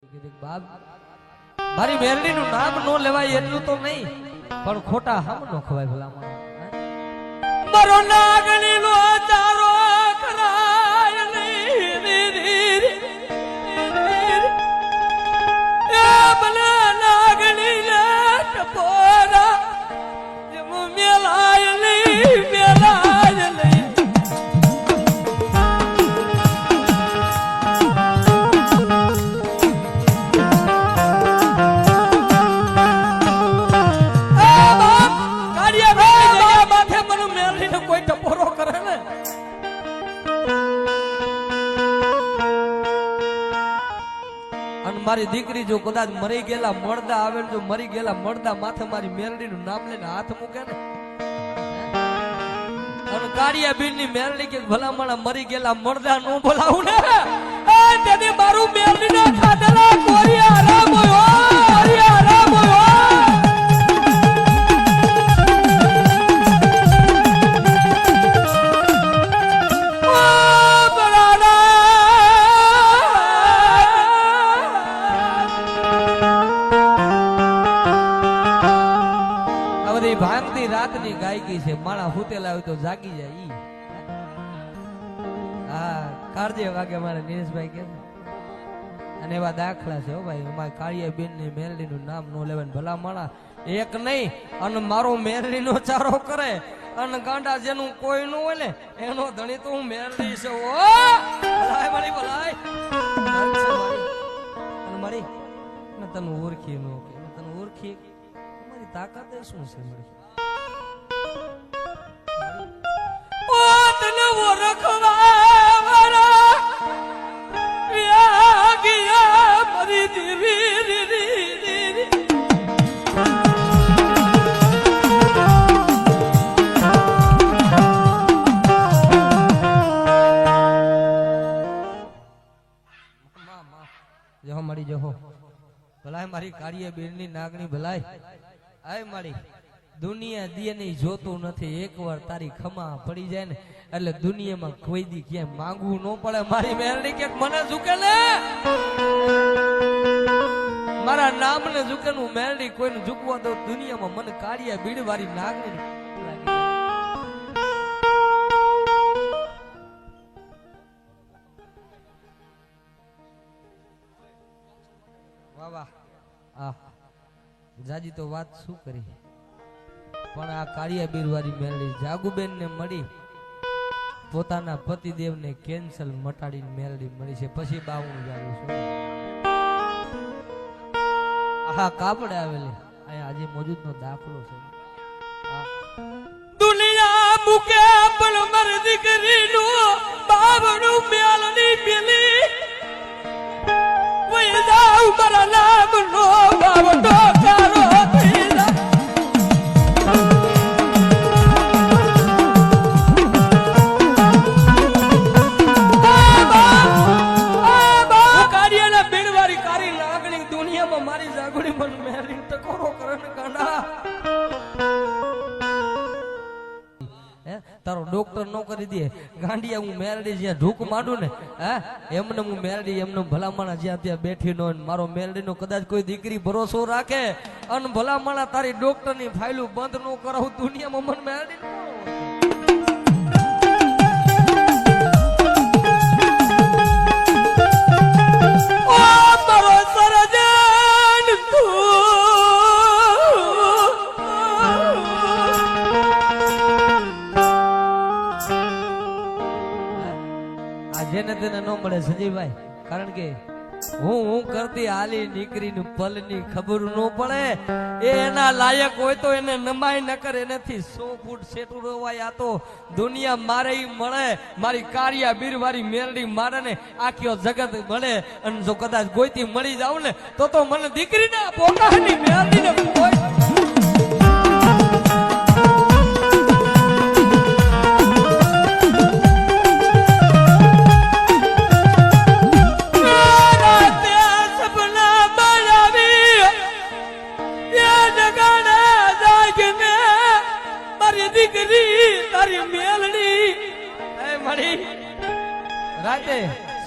બાપ મારી મેરડી નું નામ નો લેવાય એટલું તો નહીં પણ ખોટા હામ નો ખવાય ભલા મારો નાગણી નો ચારો કરાય નહીં એ ભલા નાગણી ને ટપોરા જેમ મેલાય નહીં મેલાય નહીં મારી દીકરી જો કદાચ મરી ગયેલા મળદા આવે જો મરી ગયેલા મળદા માથે મારી મેરડી નું નામ લઈને હાથ મૂકે ને અને કાળિયા બીન ની મેરડી કે ભલામણા મરી ગયેલા મળદા નો બોલાવું ને તેથી મારું મેરડી ના ખાધેલા કોરિયા રામ કોરિયા રામ ભાંગતી રાતની ગાયકી છે માણા હુતેલા હોય તો જાગી જાય ઈ હા કાળજે વાગે મારે નીરજભાઈ કે અને એવા દાખલા છે હો ભાઈ અમારી કાળિયા બેન ની મેરડી નું નામ નો લેવાય ભલા માણા એક નહીં અને મારો મેરડી નો ચારો કરે અને ગાંડા જેનું કોઈ નું હોય ને એનો ધણી તો હું મેરડી છે ઓ ભલાય મારી ભલાય અને મારી તને ઓળખી નો કે તને ઓળખી તાકાત શું છે મારી ઓ તને ઓળખવા મારા ગયા મરી દીવી જો મળી જો ભલાય મારી કાળિયા બેનની નાગણી ભલાય આય મારી દુનિયા દિયની જોતું નથી એકવાર તારી ખમા પડી જાય ને એટલે દુનિયામાં કોઈ દી ક્યાંય માંગવું ન પડે મારી મેરડી કે મને ઝુકે ને મારા નામને ઝુકે નું મેરડી કોઈને ઝુકવા દો દુનિયામાં મને કાળિયા બીડ વાળી નાગણી વાહ વાહ આ જાજી તો વાત શું કરી પણ આ કાળિયા બીરવારી મેરડી જાગુબેન ને મળી પોતાના પતિદેવ ને કેન્સલ મટાડીને મેરડી મળી છે પછી બાવણું જાગું છું આહા કાપડે આવેલી અહીંયા આજે મોજૂદ નો દાખલો છે દુનિયા મુકે પણ મર દીકરી નું બાવણું મેલની મિલી વઈ જાવ મારા નામ નો બાવણો કારો તારો ડોક્ટર નો કરી દે ગાંડિયા હું મેરડી જ્યાં ઢૂક માંડું ને હે એમને હું મેરડી એમને ભલામણા જ્યાં ત્યાં બેઠી નો મારો મેરડી નો કદાચ કોઈ દીકરી ભરોસો રાખે અને ભલામણા તારી ડોક્ટર ની ફાઇલું બંધ નો કરાવું દુનિયામાં મને મેરડી જેને તેને ન મળે સંજયભાઈ કારણ કે હું કરતી હાલી નીકળીને પલની ખબર ન પડે એ એના લાયક હોય તો એને નમાય ન કરે એનાથી 100 ફૂટ સેટું રોવાય આ તો દુનિયા મારે મળે મારી કાળિયા બીરવારી મેરડી મારે ને આખી જગત મળે અને જો કદાચ ગોઈથી મળી જાવ ને તો મને દીકરીને પોતાની મેરડીને કોઈ રાતે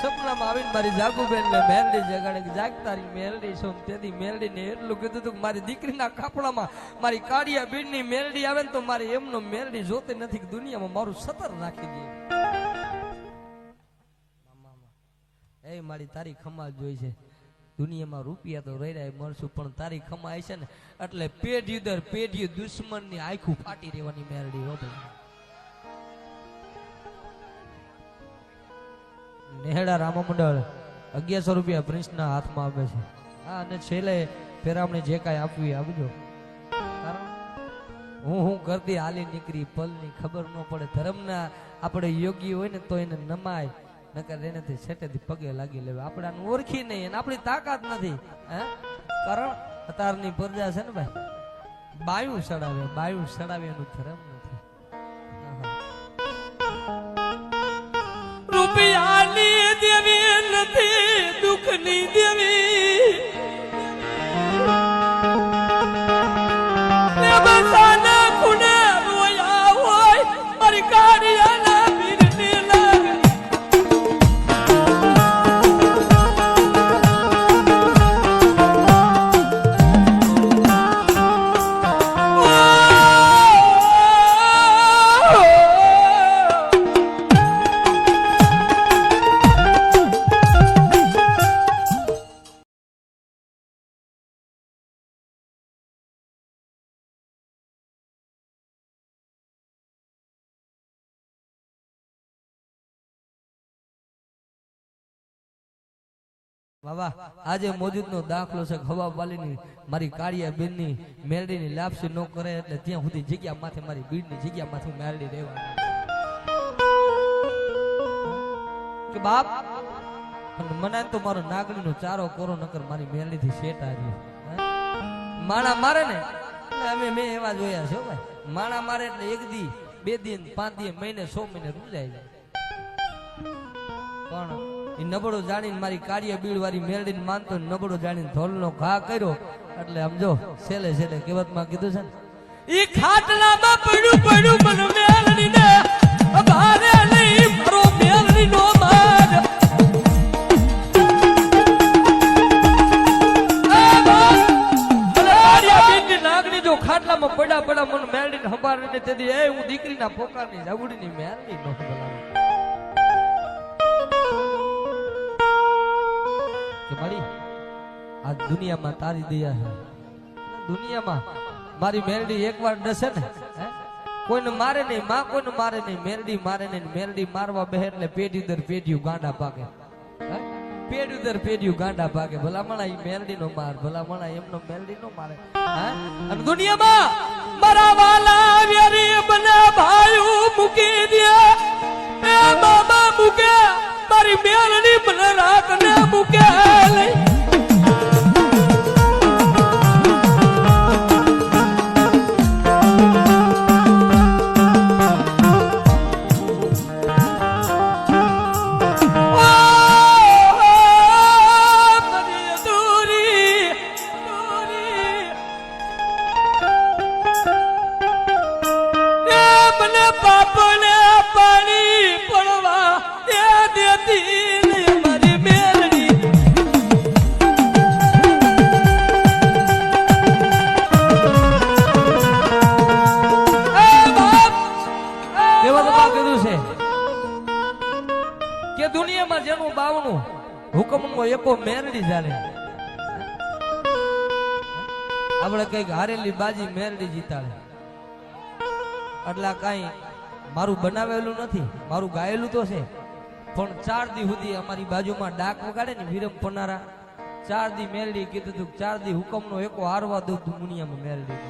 સપનામાં આવીને મારી જાગુબેન ને મેલડી જગાડે કે જાગ તારી મેલડી છો તેથી મેલડી ને એટલું કીધું હતું કે મારી દીકરીના કાપડામાં મારી કાળિયા બીડની મેલડી આવે ને તો મારી એમનો મેલડી જોતી નથી કે દુનિયામાં મારું સતર રાખી દે. એ મારી તારી ખમા જોઈ છે દુનિયામાં રૂપિયા તો રહી રહ્યા મળશું પણ તારી ખમા છે ને એટલે પેઢી દર પેઢી દુશ્મનની આંખું ફાટી રહેવાની મેલડી હોતી. નેહડા રામા મંડળ 1100 રૂપિયા પ્રિન્સના હાથમાં આપે છે. હા અને છેલ્લે ફેરામણી જે કાંઈ આપવી આપજો. કારણ હું કરતી હાલી નીકળી પલની ખબર ન પડે. ધર્મના આપણે યોગી હોય ને તો એને નમાય નકર એનાથી છેટેથી પગે લાગી લેવા. આપણે આને ઓળખી નહીં અને આપણી તાકાત નથી. હે કારણ અતારની પ્રજા છે ને ભાઈ બાયું સડાવે એનું ધર્મ નથી. રૂપિયાની દેવી નથી દુઃખની દેવી બસાના ખૂણે રોયા હોય મારી કાળિયાના બીરની લાગે બાબા આજે મોજૂદનો દાખલો છે ખવા વાલીની મારી કાળિયા બેનની મેલડીની લાપસી ન કરે એટલે ત્યાં સુધી જગ્યા માથે મારી બીડની જગ્યા માથે મેલડી રહેવા કે બાપ મને તો મારો નાગણીનો ચારો કોરો નકર મારી મેલડીથી શેટ આવી. માણા મારે ને એટલે મેં એવા જોયા છે ભાઈ. માણા મારે એટલે 1 દી 2 દિન 5 દી મહિને 100 મહિને રૂજાઈ જાય. પણ એ નબળો જાણીને મારી કાળિયા બીડ વાળી મેલડીને માનતો નબળો જાણીને ધોલનો ઘા કર્યો એટલે સમજો છેલ્લે કહેવતમાં કીધું છે ને ઈ ખાટલામાં પડ્યું મન મેલડીને ભારે નહીં મારો મેલડીનો માર નાગણી જો ખાટલામાં પડ્યા મન મેલડીને સંભાળીને તેથી એ હું દીકરીના પોકારની જાગુડીની મેલડી નો બોલાવું કે મારી આ દુનિયામાં તારી દયા છે. દુનિયામાં મારી મેલડી એકવાર ડસે ને કોઈને મારે નહીં માં કોઈને મારે નહીં મેલડી મારે નહીં. મેલડી મારવા બે એટલે પેઢી દર પેઢીયું ગાંડા પાકે. પેઢી દર પેઢીયું ગાંડા પાકે. ભલામણા ઈ મેલડી નો માર ભલામણા એમનો મેલડી નો મારે. અને દુનિયામાં મારા વાલા વેરી બને ભાઈ મૂકી દે એ મામા મૂકે મારી મેલડી મને રાખને મૂકે દુનિયામાં જેનું બાવનું હુકમનો એકો મેરડી જાણે. આપણે કઈક હારેલી બાજી મેરડી જીતાડે એટલે કઈ મારું બનાવેલું નથી મારું ગાયેલું તો છે પણ 4 દી સુધી અમારી બાજુમાં ડાક વગાડે ને વિરમ પનારા 4 દી મેરડી કીધું તું 4 દી હુકમનો એકો હારવા દઉં દુનિયામાં મેરડી.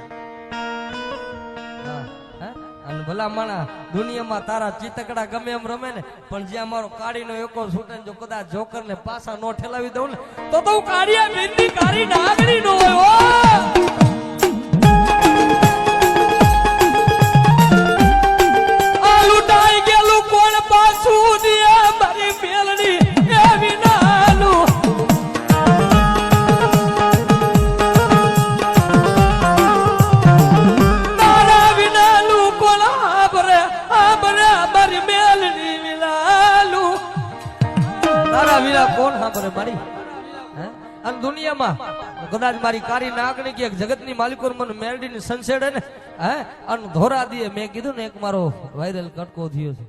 અને ભલા માણા દુનિયામાં તારા ચિતકડા ગમે એમ રમે ને પણ જ્યાં મારો કાળીનો એકો છૂટે જો કદાચ જોકર ને પાછા નો ઠેલાવી દઉં ને તો હું કાળિયા બિંદી કાળી નાગણી નો હોય આ લૂંટાઈ ગયેલું કોણ પાછું દે મારી મેલડી એવી નાલું વણિયામાં કદાચ મારી કારી નાગણી કે જગતની માલિકો મને મેરડીની સંસેડે ને હે અને ધોરા દે મેં કીધું ને એક મારો વાયરલ કટકો થયો છે